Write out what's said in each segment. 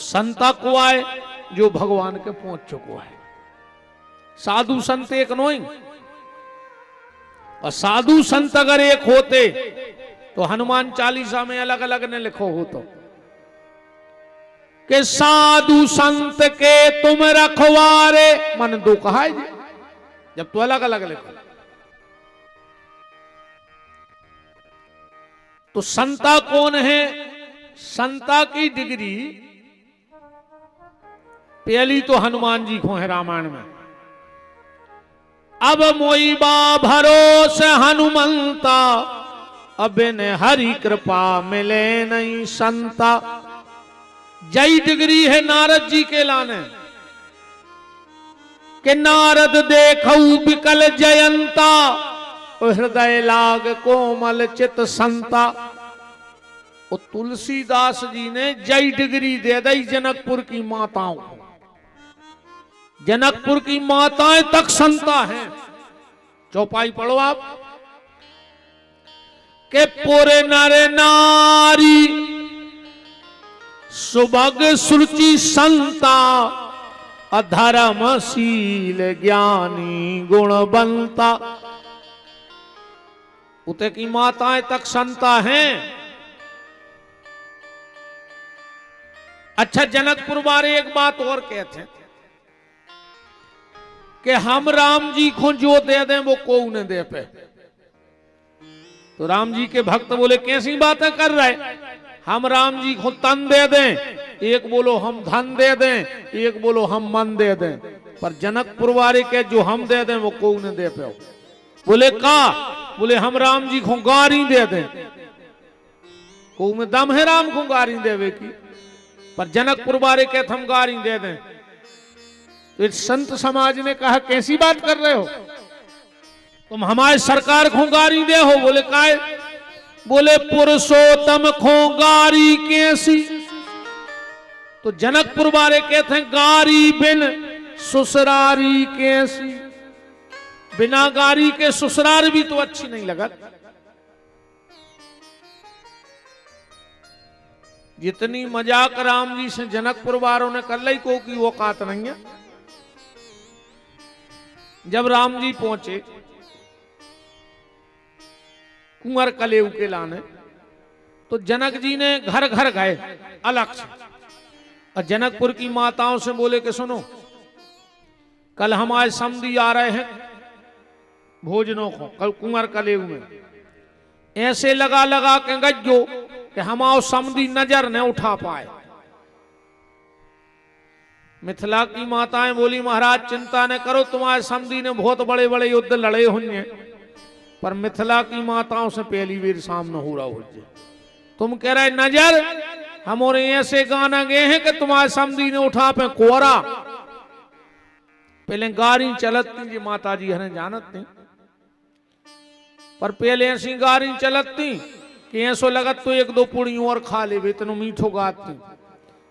संता को आए जो भगवान के पहुंच चुको है। साधु संत एक नहीं, और साधु संत अगर एक होते तो हनुमान चालीसा में अलग अलग ने लिखो हो तो कि साधु संत के तुम रखवारे मन दो कहा है जब तो अलग अलग लिखो। तो संता कौन है? संता की डिग्री पहली तो हनुमान जी को है रामायण में। अब मोईबा भरोसे हनुमंता, अब ने हरि कृपा मिले नहीं संता। जय डिग्री है नारद जी के लाने कि नारद देखऊ विकल जयंता, हृदय लाग कोमल चित संता। और तुलसीदास जी ने जय डिग्री दे दी जनकपुर की माताओं। जनकपुर की माताएं तक संता हैं। चौपाई पढ़ो आप के पुरे नर नारी सुभग सुरुचि संता, अधर्मशील ज्ञानी गुणवंता। उते की माताएं तक संता हैं। अच्छा, जनकपुर वाले एक बात और कहते हैं कि हम राम जी को जो दे दें वो को न दे पे। तो राम जी के भक्त बोले कैसी बातें कर रहे, हम राम जी को तन दे दें, एक बोलो हम धन दे दें, एक बोलो हम मन दे दें, पर जनकपुर वाले के जो हम दे दें वो को न दे पे। बोले का? बोले हम राम जी को गारी दे दें, को में दम है राम को गारी देवे की, पर जनकपुर वाले के हम गारी दे दें। तो इस संत समाज ने कहा कैसी बात कर रहे हो, तुम हमारे सरकार को गारी दे हो। बोले काय? बोले पुरुषोत्तम को गारी कैसी। तो जनकपुर वाले कहते हैं गारी बिन ससुरारी कैसी। बिना गारी के ससुरार भी तो अच्छी नहीं लगा। जितनी मजाक राम जी से जनकपुर वालों ने कर ली को की औकात नहीं है। जब राम जी पहुंचे कुंवर कलेऊ के लाने, तो जनक जी ने घर घर गए अलग से, और जनकपुर की माताओं से बोले कि सुनो, कल हमारे समधी आ रहे हैं भोजनों को, कल कुंवर कलेऊ में। ऐसे लगा लगा के गज्जो कि हमारे समधी नजर न उठा पाए। मिथिला की माताएं बोली महाराज चिंता न करो, तुम्हारे समधी ने बहुत बड़े बड़े युद्ध लड़े होंगे, पर मिथिला की माताओं से पहली बार सामने हो रहा हो। तुम कह रहे नजर, हमारे ऐसे गाना गए हैं कि तुम्हारे समधी ने उठा पे कोरा। पहले गाड़ी चलती जी माता जी हने जानत नहीं, पर पहले ऐसी गाड़ी चलती कि ऐसो लगत तो एक दो पुड़ी और खा ले, इतनो मीठो गाती।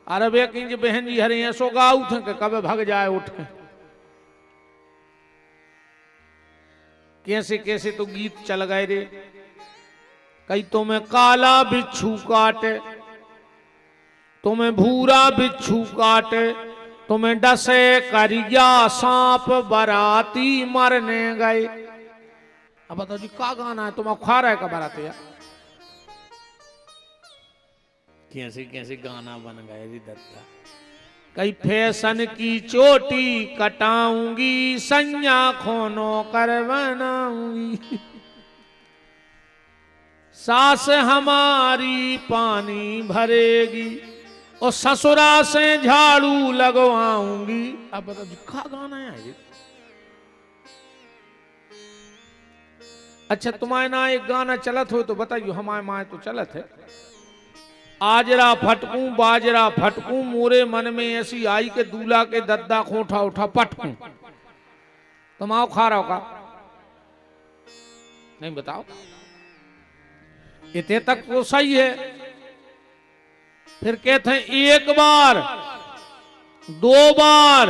अरे वे कहीं बहन जी हरे ऐसो गाऊ थे कि कब भग जाए उठ के। कैसे कैसे तो गीत चल गए रे। कई तुम्हें काला बिच्छू काटे, तुम्हें भूरा बिच्छू काटे, तुम्हें डसे करिया सांप बराती मरने गए। अब बताओ जी का गाना है, तुम खा रहा है का बराती यार? कैसे कैसे गाना बन गए जी दत्ता। कई फैशन की चोटी कटाऊंगी, संज्ञा खोनो कर बनाऊंगी। सास हमारी पानी भरेगी, और ससुरा से झाड़ू लगवाऊंगी। अब बताओ का गाना है जी? अच्छा तुम्हारे ना एक गाना चलत हो तो बताइयो, हमारे माए तो चलत है। आजरा फटकूं बाजरा फटकूं, मोरे मन में ऐसी आई के दूल्हा के दद्दा को उठा उठा पटकूं। तुम आओ खा रहा का नहीं बताओ? इतने तक तो सही है। फिर कहते हैं एक बार, दो बार,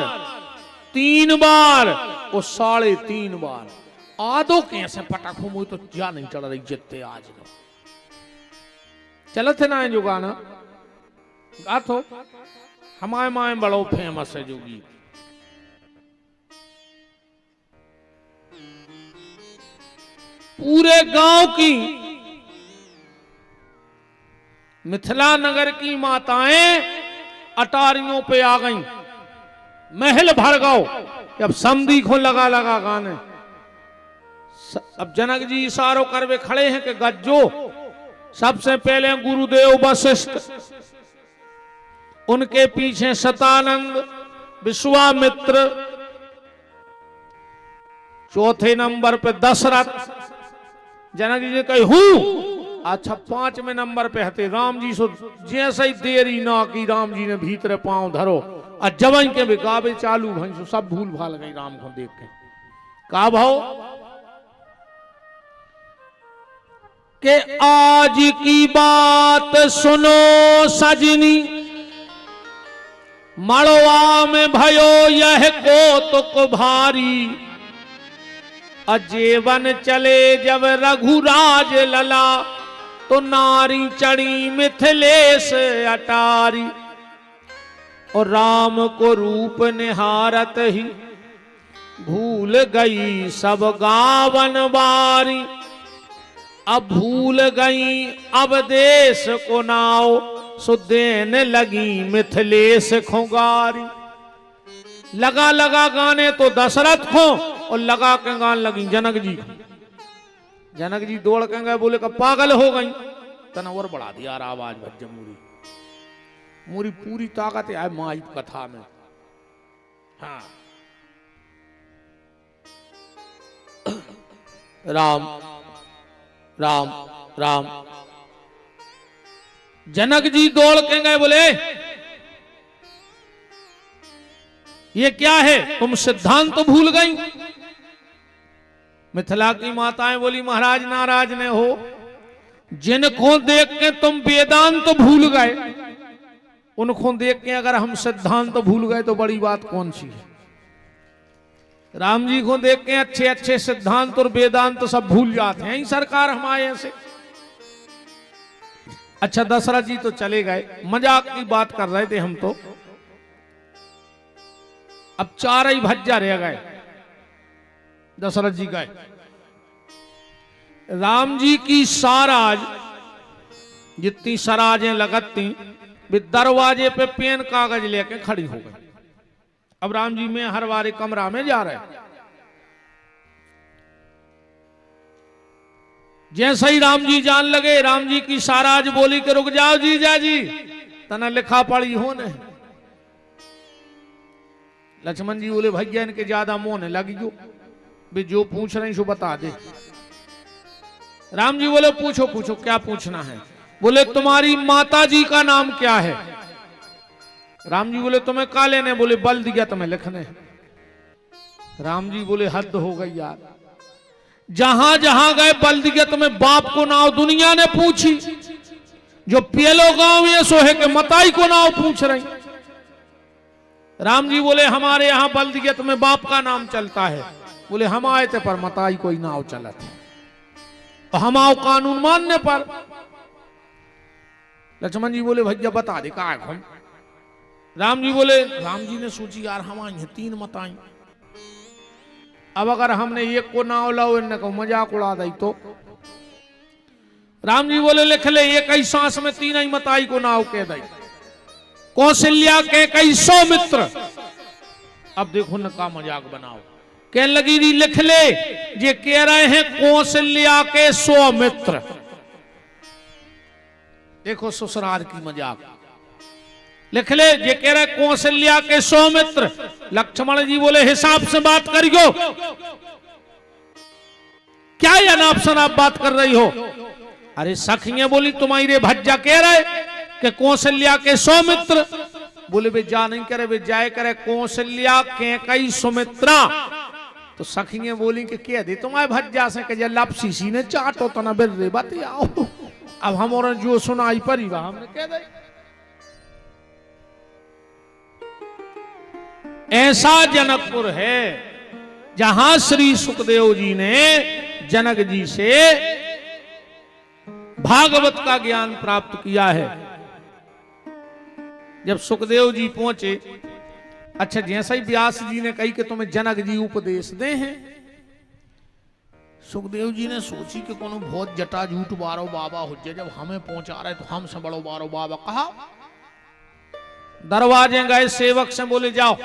तीन बार और 3.5 बार। आधो कैसे पटाखों मुझे तो जा नहीं चढ़ रही जितने आज लो चलत है ना जो गाना गात हो। हमारे माए बड़ो फेमस है जो गीत। पूरे गांव की मिथिला नगर की माताएं अटारियों पे आ गईं, महल भर गओ। जब समधी को लगा लगा गाने, अब जनक जी इशारों करवे खड़े हैं कि गज्जो। सबसे पहले गुरुदेव वशिष्ठ, उनके पीछे शतानंद, विश्वामित्र, चौथे नंबर पे दशरथ। जनक जी ने कही हूं। अच्छा 5वें नंबर पे हते राम जी। सो जैसे ही देरी ना की राम जी ने भीतर पांव धरो और जवन के भी गावे चालू भई। सो सब भूल भाल गई राम को देख के। का भाव के आज की बात सुनो सजनी, मड़वा में भयो यह कौतुक भारी। अजेवन चले जब रघुराज लला, तो नारी चढ़ी मिथिलेश अटारी। और राम को रूप निहारत ही भूल गई सब गावन बारी। अब भूल गई अब देश को नाव, सो देने लगी मिथिलेश खुंगारी। लगा लगा गाने तो दशरथ को, और लगा के गान लगी जनक जी। जनक जी दौड़ के गए, बोले का पागल हो गई। तना और बढ़ा दिया आवाज भज्ज मूरी पूरी ताकत है माई कथा में। हाँ राम राम राम। जनक जी दौड़ के गए, बोले ये क्या है, तुम सिद्धांत तो भूल गई। मिथिला की माताएं बोली महाराज नाराज न हो, जिनको देख के तुम वेदांत तो भूल गए, उनको देख के अगर हम सिद्धांत तो भूल गए तो बड़ी बात कौन सी है। राम जी को देख के अच्छे अच्छे सिद्धांत और वेदांत तो सब भूल जाते हैं सरकार हमारे ऐसे। अच्छा दशरथ जी तो चले गए, मजाक की बात कर रहे थे हम तो। अब 4 ही भज्जा रह गए। दशरथ जी गए, राम जी की साराज जितनी सराजें लगती वे दरवाजे पे पेन कागज लेके खड़ी हो गई। अब राम जी में हर बार कमरा में जा रहे। जैसे ही राम जी जान लगे, राम जी की साराज बोली कि रुक जाओ जीजा जी, तना लिखा पड़ी होने। लक्ष्मण जी बोले भैया इनके ज्यादा मोहने लगी जो पूछ रहे सो बता दे। राम जी बोले पूछो पूछो क्या पूछना है। बोले तुम्हारी माता जी का नाम क्या है। राम जी बोले तुम्हें का लेने। बोले बल दिया तुम्हें लिखने। राम जी बोले हद हो गई यार, जहां जहां गए बल दिया तुम्हें बाप को नाव दुनिया ने पूछी, जो पियलो गांव ये सोहे के मताई को नाव पूछ रही। राम जी बोले हमारे यहां बल दिया तुम्हें बाप का नाम चलता है। बोले हम आए थे पर मताई कोई नाव चला था, तो हम आओ कानून मानने पर। लक्ष्मण जी बोले भैया बता दे का हम। राम जी बोले, राम जी ने सोची यार हमारी 3 मताई, अब अगर हमने एक को नाव लाओ इनने को मजाक उड़ा दी तो। राम जी बोले लिख ले एक ही सांस में 3 ही मताई को नाव कह दी। कौशल्या के कई सौमित्र। अब देखो न का मजाक बनाओ। कह लगी री लिख ले ये कह रहे हैं कौशल्या के सौमित्र। देखो ससुराल की मजाक। लिख ले ये कह रहे कौशल्या के सौमित्र। लक्ष्मण जी बोले हिसाब से बात करियो, क्या ये अनाप शनाप बात कर रही हो। अरे सखियां बोली तुम्हारे भज्जा कह रहे कि कौशल्या के सौमित्र। बोले वे जा नहीं करे, वे जाए करे कौशल्या के कई सुमित्रा। तो सखियां बोली कि कह दे तुम्हारे भज्जा से कि लपसी सी ने चाटो तो ना बेरे बात आओ। अब हम जो सुनाई परी वह हमने कह दे। ऐसा जनकपुर है जहां श्री सुखदेव जी ने जनक जी से भागवत का ज्ञान प्राप्त किया है। जब सुखदेव जी पहुंचे, अच्छा जैसा ही व्यास जी ने कही कि तुम्हें जनक जी उपदेश दे हैं, सुखदेव जी ने सोची कि कोनो बहुत जटा झूठ बारो बाबा हो जाए, जब हमें पहुंचा रहे तो हमसे बड़ो बारो बाबा कहा। दरवाजे गए, सेवक से बोले जाओ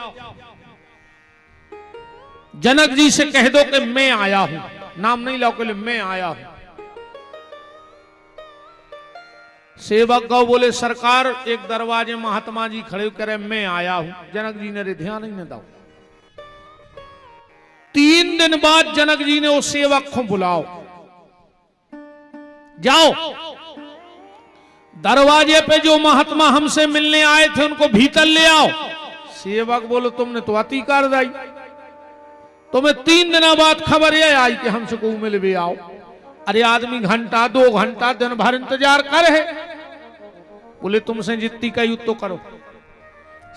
जनक जी से कह दो कि मैं आया हूं, नाम नहीं लाओ के लिए मैं आया हूं। सेवक गौ बोले सरकार एक दरवाजे महात्मा जी खड़े करे, मैं आया हूं। जनक जी ने ध्यान ही न दो। 3 दिन बाद जनक जी ने उस सेवक को बुलाओ, जाओ दरवाजे पे जो महात्मा हमसे मिलने आए थे उनको भीतर ले आओ। सेवक बोलो तुमने तो अति कर दी, तुम्हें 3 दिन बाद खबर ये आई कि हमसे को मिल भी आओ। अरे आदमी घंटा 2 घंटा दिन भर इंतजार कर है। बोले तुमसे जितनी कही तो करो।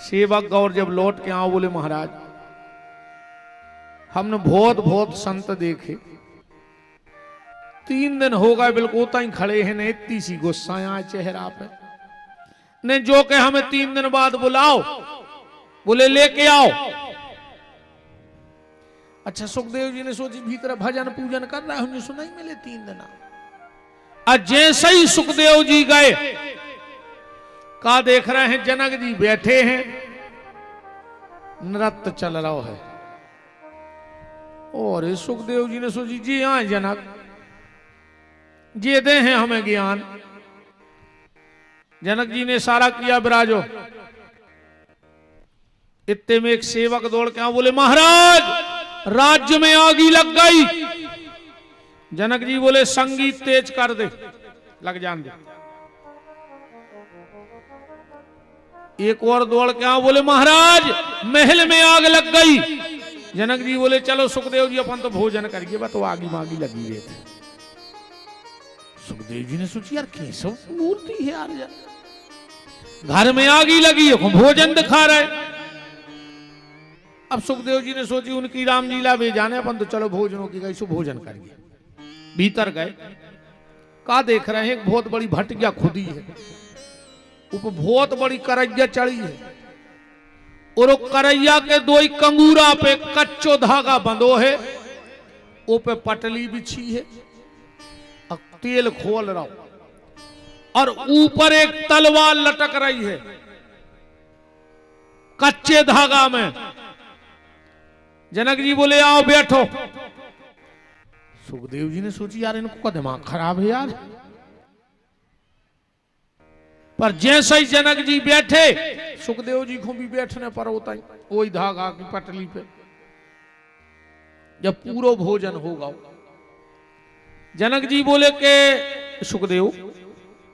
सेवक गौर जब लौट के आओ, बोले महाराज हमने बहुत बहुत संत देखे, 3 दिन हो गए बिल्कुल उतना ही खड़े हैं, ने इतनी सी गुस्सा आए चेहरा पे, ने जो के हमें 3 दिन बाद बुलाओ, बोले लेके आओ। अच्छा सुखदेव जी ने सोची भीतर भजन पूजन कर रहा है, उन्हें सुनाई मिले 3 दिन। आज जैसे ही सुखदेव जी गए, का देख रहे हैं जनक जी बैठे हैं, नृत्य चल रहा है। और सुखदेव जी ने सोची जी हाँ जनक जी दे हैं हमें ज्ञान। जनक जी ने सारा किया विराजो। इतने में एक सेवक दौड़ के आ, बोले महाराज राज्य में आगी लग गई। जनक जी बोले संगीत तेज कर दे, लग जान दे। एक और दौड़ के आ, बोले महाराज महल में आग लग गई। जनक जी बोले चलो सुखदेव जी अपन तो भोजन करिए, बस तो आगी मागी लगी रहे थे। सुखदेव जी ने सोची यार कैसे मूर्ति है यार, घर में आगी लगी है, भोजन दिखा रहे। अब सुखदेव जी ने सोची उनकी रामलीला वे जाने, अपन तो चलो भोजनों की गई सो भोजन करिए। भीतर गए, का देख रहे हैं एक बहुत बड़ी भटिया खुदी है, ऊपर बहुत बड़ी करैया चढ़ी है, और वो करैया के 2 ही कंगूरा पे कच्चो धागा बंधो है, वो पे पटली बिछी है, तेल खोल रहा और ऊपर एक तलवार लटक रही है कच्चे धागा में। जनक जी बोले आओ बैठो। सुखदेव जी ने सोची यार इनको दिमाग खराब है यार। पर जैसे ही जनक जी बैठे, सुखदेव जी को भी बैठने पर होता ही वही धागा की पटली पे। जब पूरा भोजन होगा, जनक जी बोले के सुखदेव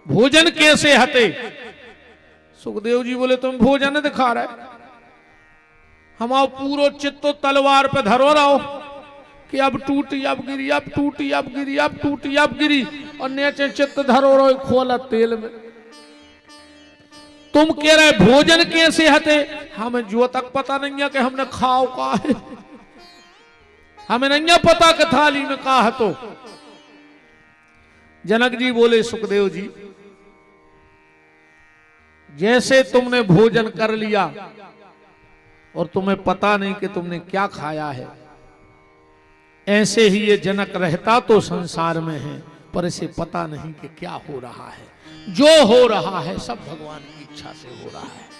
भोजन कैसे हते। सुखदेव जी बोले तुम भोजन दिखा रहे, हम आओ पूरो चित्तो तलवार पे धरो रहो कि अब टूटी अब गिरी, अब टूटी अब गिरी, अब टूटी अब गिरी, और नीचे चित्त धरो रहो खोला तेल में। तुम कह रहे भोजन कैसे हते, हमें जो तक पता नहीं है कि हमने खाओ का है, हमें नहीं पता कि थाली में का है। तो जनक जी बोले सुखदेव जी जैसे तुमने भोजन कर लिया और तुम्हें पता नहीं कि तुमने क्या खाया है, ऐसे ही ये जनक रहता तो संसार में है, पर इसे पता नहीं कि क्या हो रहा है। जो हो रहा है सब भगवान की इच्छा से हो रहा है।